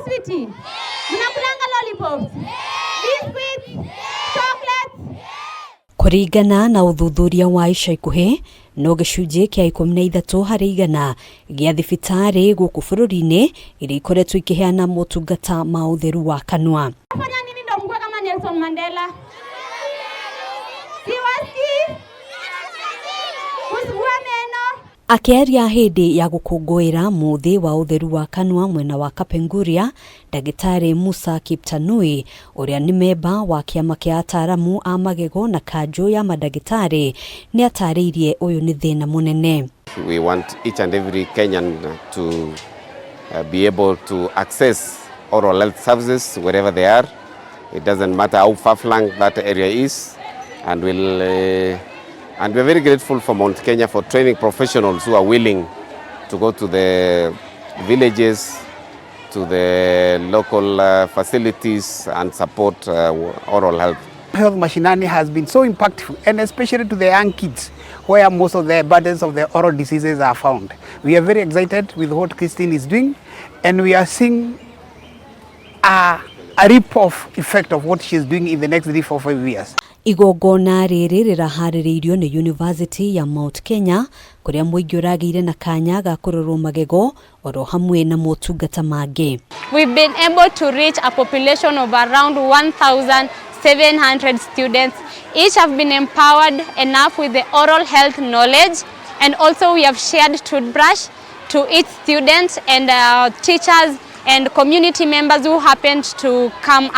sweetie. Mnakulanga lollipops. Biscuits. Chocolates. Kuringana na uthuthuria wa ica ikuhi no gicunji kia 13 harĩ igana gĩa thibitari gũkũ bũrũri-inĩ iria ikoretwo ikiheana motungata ma utheru wa kanua. Fanya nini ndo mkwe kama Nelson Mandela? Siwasi. Kusugua meno. Akiaria hindi ya gũkũngũĩra muthi wa utheru wa kanua mwena wa Kapenguria, Ndagĩtarĩ Musa Kiptanui uria ni memba wa kiama kia ataramu a magego na kanjo ya madagĩtarĩ ni atarĩirie uyu ni thĩna munene. We want each and every Kenyan to be able to access oral health services wherever they are. It doesn't matter how far-flung that area is, and and we're very grateful for Mount Kenya for training professionals who are willing to go to the villages, to the local facilities and support oral health. Health Mashinani has been so impactful, and especially to the young kids, where most of the burdens of the oral diseases are found. We are very excited with what Christine is doing, and we are seeing a rip-off effect of what she's doing in the next 3-4-5 years. Igongona rĩrĩ rĩraharĩrĩirio nĩ University ya Mount Kenya kuria mũingĩ ũragĩire na kanya ga kũrorwo magego oro hamwe na motungata mangĩ. We've been able to reach a population of around 1,700 students. Each have been empowered enough with the oral health knowledge, and also we have shared toothbrush to each student and teachers and community members who happened to come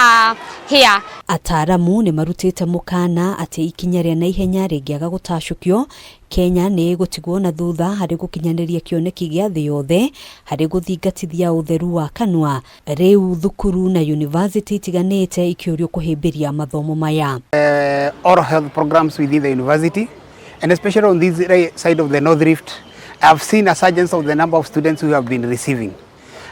here. Ataramu ni marutite mukana ati ikinya ria naihenya rĩngĩaga gũtacũkio, Kenya nĩ gũtigwo na thutha harĩ gũkinyanĩria kĩoneki gĩa thĩ yothe harĩ gũthingatithia utheru wa kanua. Rĩu thukuru na university itiganĩte ikĩũrio kũhĩmbĩria mathomo maya. Oral health programs within the university, and especially on this side of the North Rift, I've seen a surge of the number of students who have been receiving.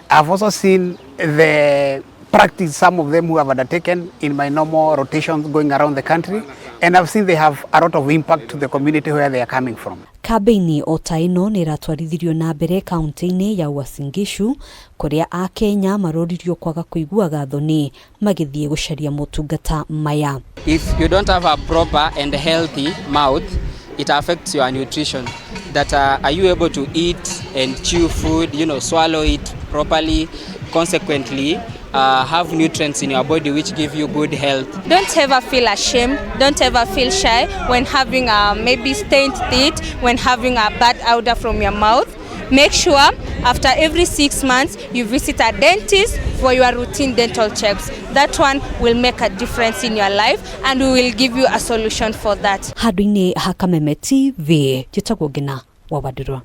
I've also seen the practice some of them who have undertaken in my normal rotations going around the country, and I've seen they have a lot of impact to the community where they are coming from. Kabeini otaino ni ratwarithirio na mbere kaunti-inĩ ya Uasin Gishu kuria a Kenya maroririo kwaga kuiguaga thoni magithie gucaria motungata maya. If you don't have a proper and healthy mouth, it affects your nutrition. That are you able to eat and chew food, swallow it properly, consequently have nutrients in your body which give you good health. Don't ever feel ashamed, don't ever feel shy when having maybe stained teeth, when having a bad odor from your mouth. Make sure after every 6 months you visit a dentist for your routine dental checks. That one will make a difference in your life, and we will give you a solution for that. Handũ-inĩ ha Kameme TV, njĩtagwo Ngina wa Wadurwa.